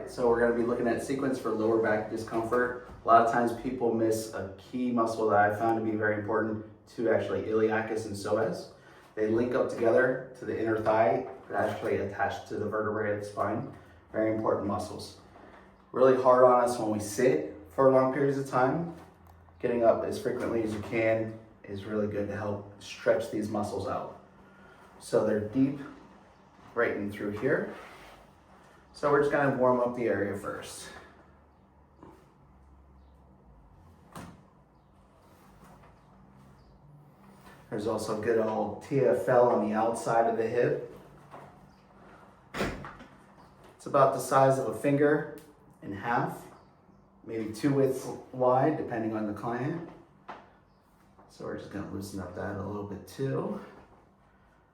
right, so we're going to be looking at sequence for lower back discomfort. A lot of times people miss a key muscle that I found to be very important to actually iliacus and psoas. They link up together to the inner thigh, they're actually attached to the vertebrae of the spine. Very important muscles. Really hard on us when we sit for long periods of time. Getting up as frequently as you can is really good to help stretch these muscles out. So they're deep right in through here. So we're just gonna warm up the area first. There's also good old TFL on the outside of the hip. It's about the size of a finger in half, maybe 2 widths wide, depending on the client. So we're just gonna loosen up that a little bit too,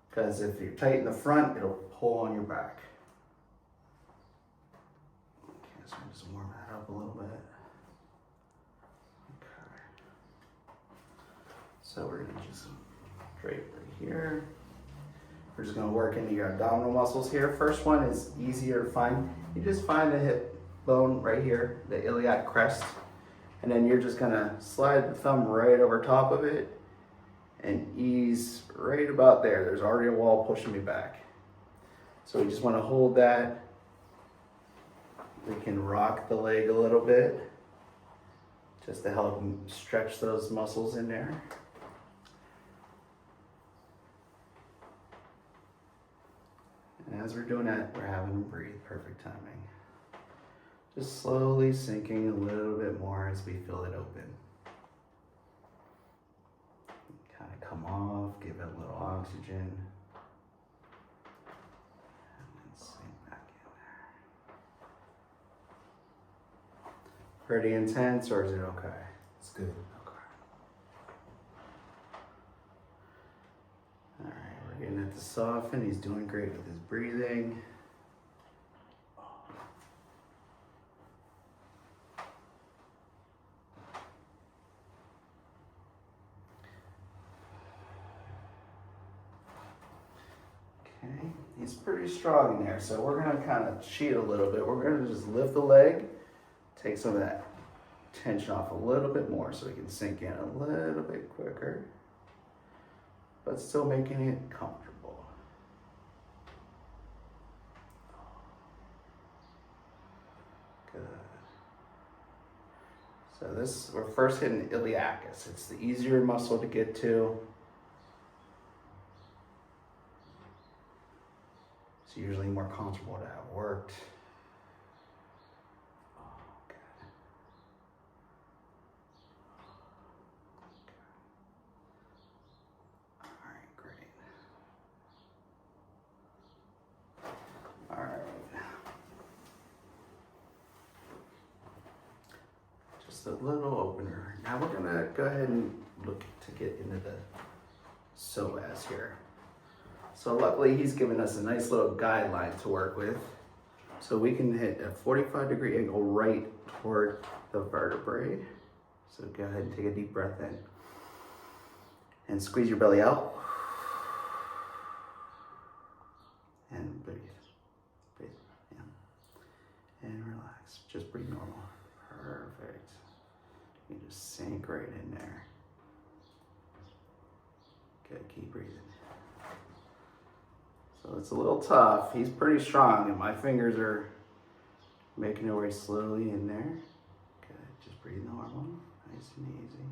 because if you're tight in the front, it'll pull on your back. Okay, so I'm just warm that up a little bit. Okay. So we're gonna just drape right here. We're just gonna work into your abdominal muscles here. First one is easier to find. You just find the hip bone right here, the iliac crest, and then you're just gonna slide the thumb right over top of it and ease right about there. There's already a wall pushing me back. So we just wanna hold that. We can rock the leg a little bit just to help stretch those muscles in there. And as we're doing that, we're having them breathe, perfect timing. Just slowly sinking a little bit more as we feel it open. Kind of come off, give it a little oxygen. And then sink back in there. Pretty intense, or is it okay? It's good. All right, we're getting it to soften. He's doing great with his breathing. Okay, he's pretty strong in there, so we're gonna kind of cheat a little bit. We're gonna just lift the leg, take some of that tension off a little bit more so we can sink in a little bit quicker, but still making it comfortable. Good. So this, we're first hitting iliacus. It's the easier muscle to get to. It's usually more comfortable to have worked. A little opener. Now we're gonna go ahead and look to get into the psoas here. So luckily he's given us a nice little guideline to work with. So we can hit a 45-degree angle right toward the vertebrae. So go ahead and take a deep breath in. And squeeze your belly out. And breathe. Breathe. Yeah. And relax. Just breathe normal. Perfect. You just sink right in there. Good, keep breathing. So it's a little tough. He's pretty strong and my fingers are making their way slowly in there. Good, just breathe normal, nice and easy.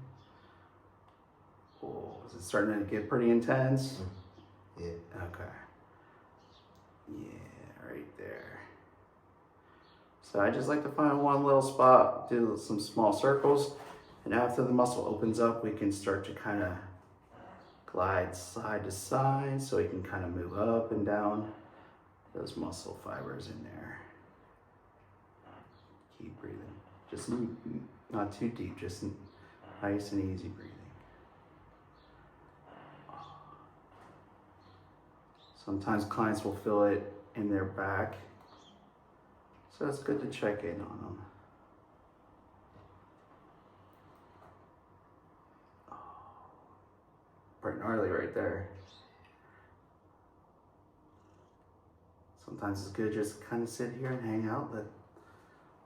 Oh, is it starting to get pretty intense? Yeah. Okay. Yeah, right there. So I just like to find one little spot, do some small circles, and after the muscle opens up, we can start to kind of glide side to side so we can kind of move up and down those muscle fibers in there. Keep breathing. Just not too deep, just nice and easy breathing. Sometimes clients will feel it in their back. So it's good to check in on them. Oh, pretty gnarly right there. Sometimes it's good just to kind of sit here and hang out, let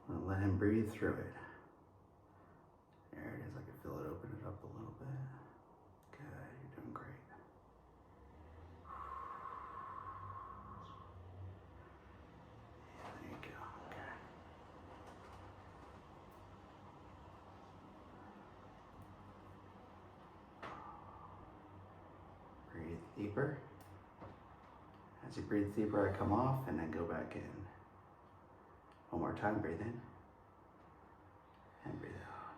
And let him breathe through it. There it is. I can feel it open it up a little bit. Good. You're doing great. Yeah, there you go. Okay. Breathe deeper. As you breathe deeper, I come off and then go back in. One more time, breathe in. And breathe out.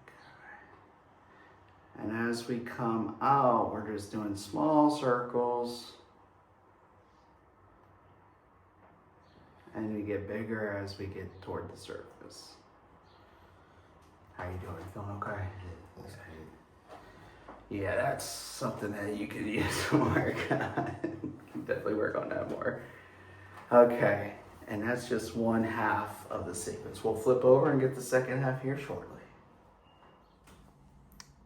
Okay. And as we come out, we're just doing small circles. And we get bigger as we get toward the surface. How you doing? Feeling okay? That's great. Yeah, that's something that you could use some work on. Definitely work on that more. Okay, and that's just one half of the sequence. We'll flip over and get the second half here shortly.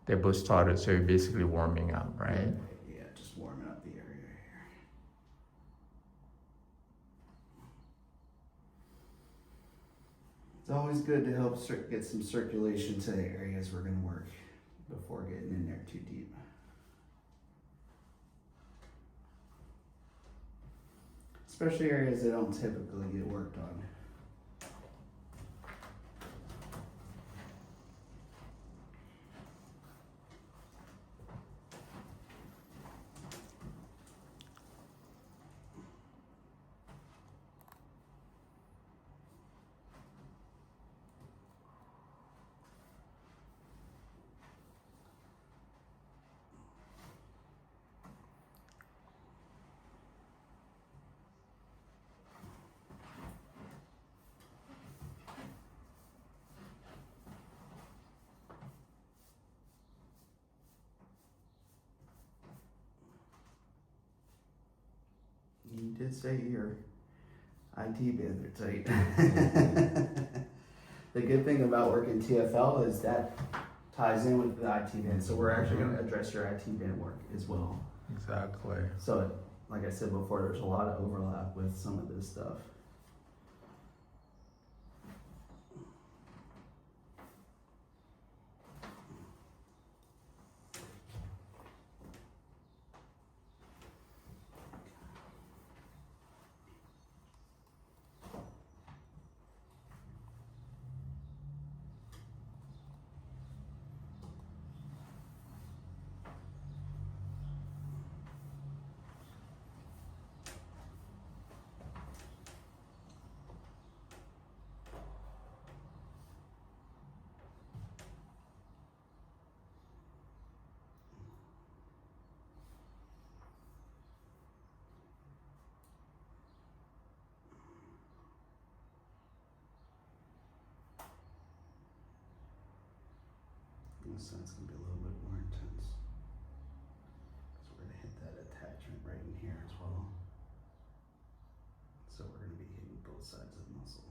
They both started, so you're basically warming up, right? Yeah, just warming up the area here. It's always good to help get some circulation to the areas we're going to work before getting in there too deep. Especially areas that don't typically get worked on. You did say your IT bands are tight. The good thing about working TFL is that ties in with the IT band. So we're actually going to address your IT band work as well. Exactly. So, like I said before, there's a lot of overlap with some of this stuff. This side's going to be a little bit more intense. So we're going to hit that attachment right in here as well. So we're going to be hitting both sides of the muscle.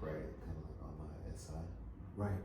right? Kind of like on my SI. Right.